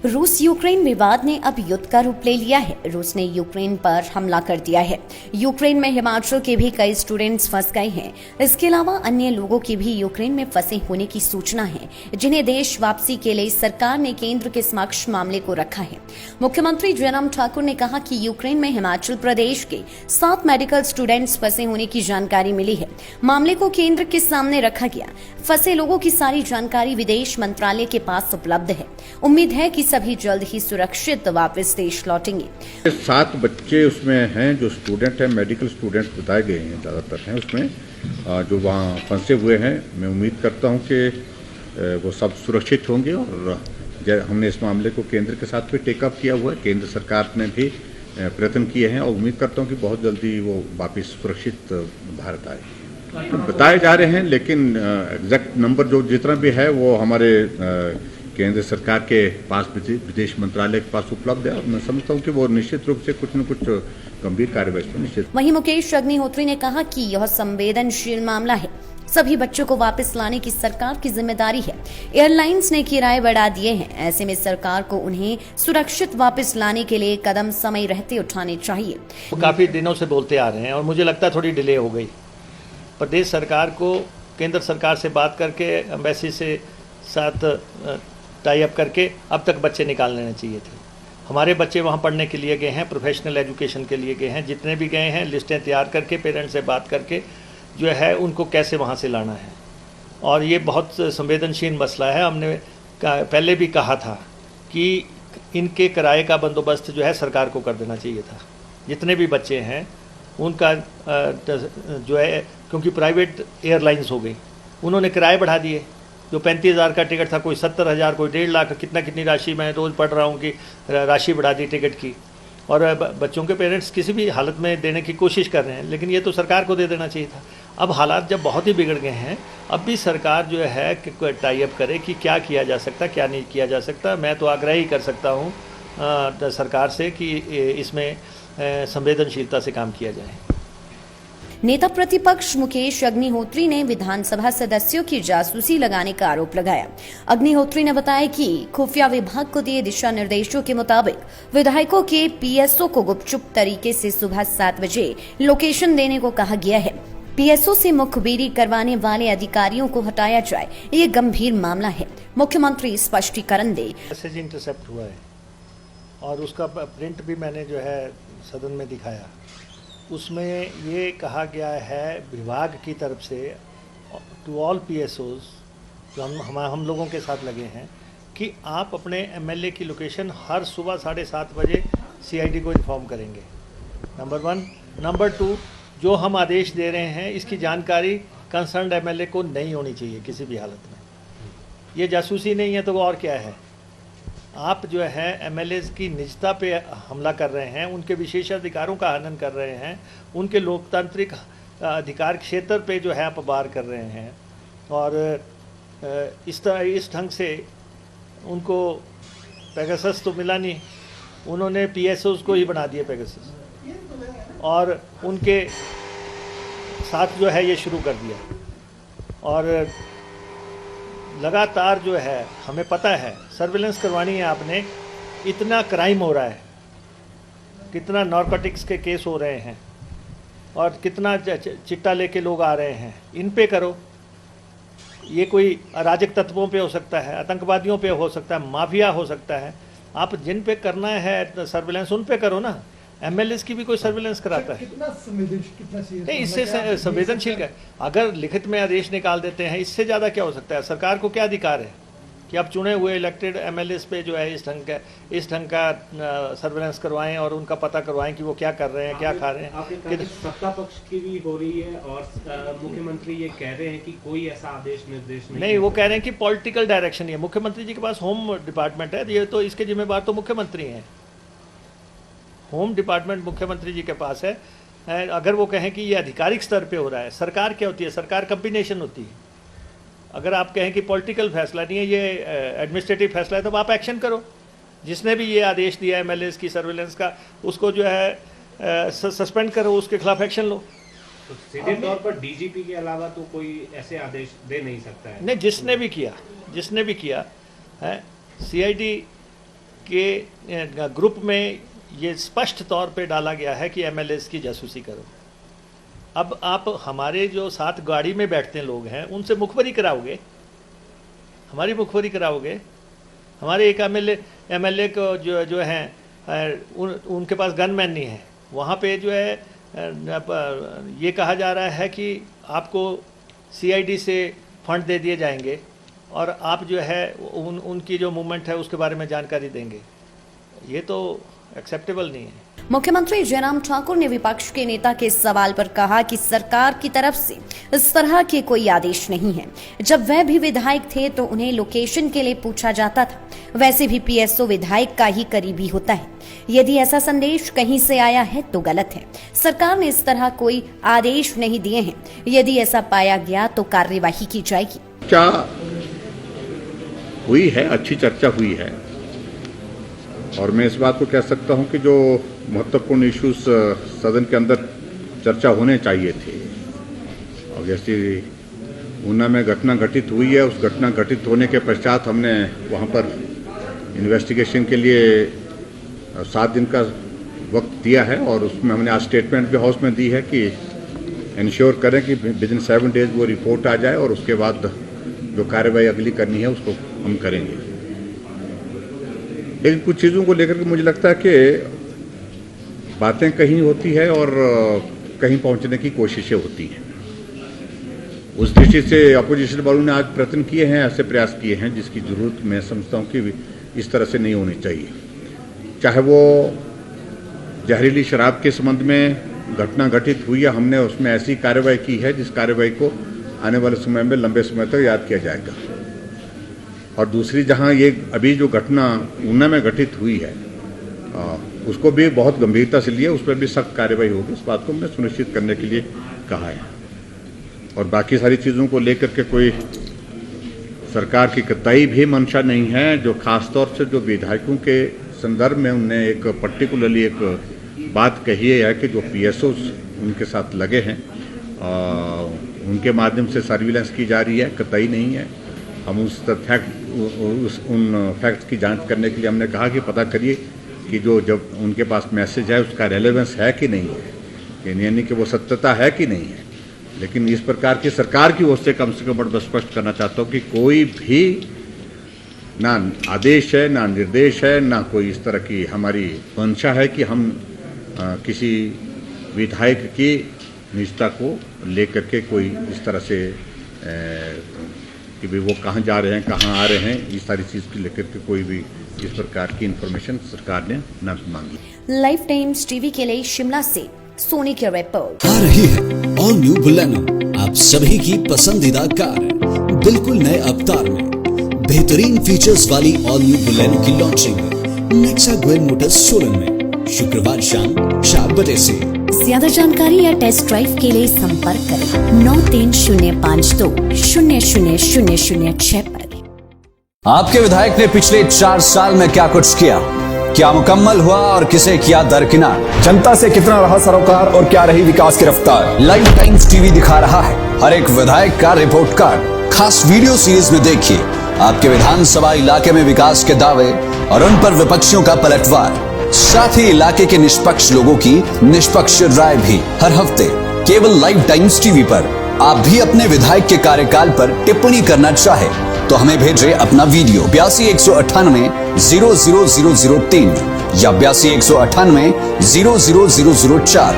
रूस यूक्रेन विवाद ने अब युद्ध का रूप ले लिया है। रूस ने यूक्रेन पर हमला कर दिया है। यूक्रेन में हिमाचल के भी कई स्टूडेंट्स फंस गए हैं। इसके अलावा अन्य लोगों की भी यूक्रेन में फंसे होने की सूचना है, जिन्हें देश वापसी के लिए सरकार ने केंद्र के समक्ष मामले को रखा है। मुख्यमंत्री जयराम ठाकुर ने कहा कि यूक्रेन में हिमाचल प्रदेश के 7 मेडिकल स्टूडेंट्स फंसे होने की जानकारी मिली है। मामले को केंद्र के सामने रखा गया। फंसे लोगों की सारी जानकारी विदेश मंत्रालय के पास उपलब्ध है। उम्मीद है कि सभी जल्द ही सुरक्षित वापस देश लौटेंगे। 7 बच्चे उसमें हैं जो स्टूडेंट हैं, मेडिकल स्टूडेंट बताए गए हैं, ज़्यादातर हैं उसमें जो वहाँ फंसे हुए हैं। मैं उम्मीद करता हूँ कि वो सब सुरक्षित होंगे और हमने इस मामले को केंद्र के साथ भी टेकअप किया हुआ है। केंद्र सरकार ने भी प्रयत्न किए हैं और उम्मीद करता हूँ कि बहुत जल्दी वो वापस सुरक्षित भारत आए। तो बताए जा रहे हैं, लेकिन एग्जैक्ट नंबर जो जितना भी है वो हमारे केंद्र सरकार के पास, विदेश मंत्रालय के पास उपलब्ध है और मैं समझता हूं कि वो निश्चित रूप से कुछ न कुछ गंभीर कार्रवाई पर निश्चित। वहीं मुकेश अग्निहोत्री ने कहा कि यह संवेदनशील मामला है। सभी बच्चों को वापस लाने की सरकार की जिम्मेदारी है। एयरलाइंस ने किराए बढ़ा दिए हैं। ऐसे में सरकार को उन्हें सुरक्षित वापस लाने के लिए कदम समय रहते उठाने चाहिए। वो काफी दिनों से बोलते आ रहे हैं और मुझे लगता है थोड़ी डिले हो गई। प्रदेश सरकार को केंद्र सरकार से बात करके एम्बेसी से साथ टाई अप करके अब तक बच्चे निकाल लेने चाहिए थे। हमारे बच्चे वहाँ पढ़ने के लिए गए हैं, प्रोफेशनल एजुकेशन के लिए गए हैं। जितने भी गए हैं लिस्टें तैयार करके पेरेंट्स से बात करके जो है उनको कैसे वहाँ से लाना है। और ये बहुत संवेदनशील मसला है। हमने पहले भी कहा था कि इनके किराए का बंदोबस्त जो है सरकार को कर देना चाहिए था। जितने भी बच्चे हैं उनका जो है, क्योंकि प्राइवेट एयरलाइंस हो गई, उन्होंने किराए बढ़ा दिए। जो 35,000 का टिकट था, कोई 70,000, कोई 1.5 लाख, कितनी राशि मैं रोज़ पढ़ रहा हूँ कि राशि बढ़ा दी टिकट की। और बच्चों के पेरेंट्स किसी भी हालत में देने की कोशिश कर रहे हैं, लेकिन ये तो सरकार को दे देना चाहिए था। अब हालात जब बहुत ही बिगड़ गए हैं, अब भी सरकार जो है टाई अप करे कि क्या किया जा सकता, क्या नहीं किया जा सकता। मैं तो आग्रह ही कर सकता हूँ सरकार से कि इसमें संवेदनशीलता से काम किया जाए। नेता प्रतिपक्ष मुकेश अग्निहोत्री ने विधानसभा सदस्यों की जासूसी लगाने का आरोप लगाया। अग्निहोत्री ने बताया कि खुफिया विभाग को दिए दिशा निर्देशों के मुताबिक विधायकों के पीएसओ को गुपचुप तरीके से सुबह 7 बजे लोकेशन देने को कहा गया है। पीएसओ से मुखबिरी करवाने वाले अधिकारियों को हटाया जाए। ये गंभीर मामला है। मुख्यमंत्री स्पष्टीकरण दे। मैसेज इंटरसेप्ट हुआ है और उसका प्रिंट भी मैंने जो है सदन में दिखाया। उसमें ये कहा गया है विभाग की तरफ से टू ऑल पीएसओज जो हम लोगों के साथ लगे हैं कि आप अपने एमएलए की लोकेशन हर सुबह 7:30 बजे सीआईडी को इन्फॉर्म करेंगे। नंबर 1। नंबर 2, जो हम आदेश दे रहे हैं इसकी जानकारी कंसर्न्ड एमएलए को नहीं होनी चाहिए किसी भी हालत में। ये जासूसी नहीं है तो और क्या है। आप जो है एमएलएज की निजता पे हमला कर रहे हैं, उनके विशेषाधिकारों का हनन कर रहे हैं, उनके लोकतांत्रिक अधिकार क्षेत्र पे जो है आप वार कर रहे हैं। और इस ढंग से उनको पेगासस तो मिला नहीं, उन्होंने पीएसओज को ही बना दिया पेगासस और उनके साथ जो है ये शुरू कर दिया। और लगातार जो है हमें पता है सर्विलेंस करवानी है आपने। इतना क्राइम हो रहा है, कितना नारकोटिक्स के केस हो रहे हैं और कितना चिट्टा लेके लोग आ रहे हैं, इन पे करो। ये कोई अराजक तत्वों पे हो सकता है, आतंकवादियों पे हो सकता है, माफिया हो सकता है। आप जिन पे करना है सर्विलेंस उन पे करो ना। एमएलएस की भी कोई सर्विलेंस कराता है नहीं, इससे संवेदनशील का अगर लिखित में आदेश निकाल देते हैं, इससे ज़्यादा क्या हो सकता है। सरकार को क्या अधिकार है कि आप चुने हुए इलेक्टेड एमएलएस पे जो है इस ढंग का सर्विलेंस करवाएं और उनका पता करवाएं कि वो क्या कर रहे हैं, क्या खा रहे हैं। सत्ता पक्ष की भी हो रही है और मुख्यमंत्री ये कह रहे हैं कि कोई ऐसा आदेश निर्देश नहीं। वो कह रहे हैं कि पॉलिटिकल डायरेक्शन है। मुख्यमंत्री जी के पास होम डिपार्टमेंट है, ये तो इसके जिम्मेदार तो मुख्यमंत्री हैं। होम डिपार्टमेंट मुख्यमंत्री जी के पास है। अगर वो कहें कि ये आधिकारिक स्तर पे हो रहा है, सरकार क्या होती है, सरकार कम्बिनेशन होती है। अगर आप कहें कि पॉलिटिकल फैसला नहीं है, ये एडमिनिस्ट्रेटिव फैसला है, तो आप एक्शन करो। जिसने भी ये आदेश दिया एमएलएस की सर्विलेंस का, उसको जो है सस्पेंड करो, उसके खिलाफ एक्शन लो। तो सीधे तौर पर डीजीपी के अलावा तो कोई ऐसे आदेश दे नहीं सकता है। नहीं, जिसने भी किया है, सीआईडी के ग्रुप में ये स्पष्ट तौर पे डाला गया है कि एमएलएस की जासूसी करो। अब आप हमारे जो साथ गाड़ी में बैठते लोग हैं उनसे मुखबरी कराओगे, हमारी मुखबरी कराओगे। हमारे एक एमएलए को जो हैं उनके पास गनमैन नहीं है, वहाँ पे जो है ये कहा जा रहा है कि आपको सीआईडी से फंड दे दिए जाएंगे और आप जो है उनकी जो मूवमेंट है उसके बारे में जानकारी देंगे। ये तो एक्सेप्टेबल नहीं है। मुख्यमंत्री जयराम ठाकुर ने विपक्ष के नेता के सवाल पर कहा कि सरकार की तरफ से इस तरह के कोई आदेश नहीं है। जब वह भी विधायक थे तो उन्हें लोकेशन के लिए पूछा जाता था। वैसे भी पीएसओ विधायक का ही करीबी होता है। यदि ऐसा संदेश कहीं से आया है तो गलत है। सरकार ने इस तरह कोई आदेश नहीं दिए हैं। यदि ऐसा पाया गया तो कार्यवाही की जाएगी। चर्चा हुई है, अच्छी चर्चा हुई है, और मैं इस बात को कह सकता हूं कि जो महत्वपूर्ण इश्यूज सदन के अंदर चर्चा होने चाहिए थे, और जैसे ऊना में घटना घटित हुई है, उस घटना घटित होने के पश्चात हमने वहां पर इन्वेस्टिगेशन के लिए 7 दिन का वक्त दिया है, और उसमें हमने आज स्टेटमेंट भी हाउस में दी है कि इंश्योर करें कि विदिन 7 डेज वो रिपोर्ट आ जाए और उसके बाद जो कार्रवाई अगली करनी है उसको हम करेंगे। लेकिन कुछ चीज़ों को लेकर के मुझे लगता है कि बातें कहीं होती है और कहीं पहुंचने की कोशिशें होती हैं। उस दृष्टि से अपोजिशन वालों ने आज प्रयत्न किए हैं, ऐसे प्रयास किए हैं जिसकी जरूरत मैं समझता हूं कि इस तरह से नहीं होनी चाहिए। चाहे वो जहरीली शराब के संबंध में घटना घटित हुई है, हमने उसमें ऐसी कार्रवाई की है जिस कार्रवाई को आने वाले समय में लंबे समय तक याद किया जाएगा। और दूसरी जहां ये अभी जो घटना ऊना में घटित हुई है उसको भी बहुत गंभीरता से लिए, उस पर भी सख्त कार्रवाई होगी। इस बात को हमने सुनिश्चित करने के लिए कहा है। और बाकी सारी चीज़ों को लेकर के कोई सरकार की कतई भी मंशा नहीं है। जो खासतौर से जो विधायकों के संदर्भ में उनने एक पर्टिकुलरली एक बात कही है कि जो पीएसओ उनके साथ लगे हैं उनके माध्यम से सर्विलेंस की जा रही है, कतई नहीं है। हम उन फैक्ट्स की जांच करने के लिए हमने कहा कि पता करिए कि जो जब उनके पास मैसेज है उसका रेलेवेंस है कि नहीं है, यानी कि वो सत्यता है कि नहीं है। लेकिन इस प्रकार की सरकार की ओर से कम बड़ा स्पष्ट करना चाहता हूँ कि कोई भी ना आदेश है, ना निर्देश है, ना कोई इस तरह की हमारी मंशा है कि हम किसी विधायक की निजता को लेकर के कोई इस तरह से कि भाई वो कहाँ जा रहे हैं, कहाँ आ रहे हैं, इस सारी चीज़ को लेकर के कोई भी इस प्रकार की इन्फॉर्मेशन सरकार ने न मांगी। लाइफ टाइम्स टीवी के लिए शिमला से सोनी की रिपोर्ट। आ रही है ऑल न्यू बुलेनो, आप सभी की पसंदीदा कार बिल्कुल नए अवतार में। बेहतरीन फीचर्स वाली ऑल न्यू बुलेनो की लॉन्चिंग नेक्सा ग्वेल मोटर्स शोरूम में शुक्रवार शाम 4 बजे से। ज्यादा जानकारी या टेस्ट ड्राइव के लिए संपर्क करें 9305200006 पर। आपके विधायक ने पिछले 4 साल में क्या कुछ किया, क्या मुकम्मल हुआ और किसे किया दरकिनार, जनता से कितना रहा सरोकार और क्या रही विकास की रफ्तार। लाइफ टाइम्स टीवी दिखा रहा है हर एक विधायक का रिपोर्ट कार्ड। खास वीडियो सीरीज में देखिए आपके विधानसभा इलाके में विकास के दावे और उन पर विपक्षियों का पलटवार, साथ ही इलाके के निष्पक्ष लोगों की निष्पक्ष राय भी हर हफ्ते केवल लाइफ टाइम्स टीवी पर। आप भी अपने विधायक के कार्यकाल पर टिप्पणी करना चाहे तो हमें भेजें अपना वीडियो 82 198 00003 या 82 198 00004।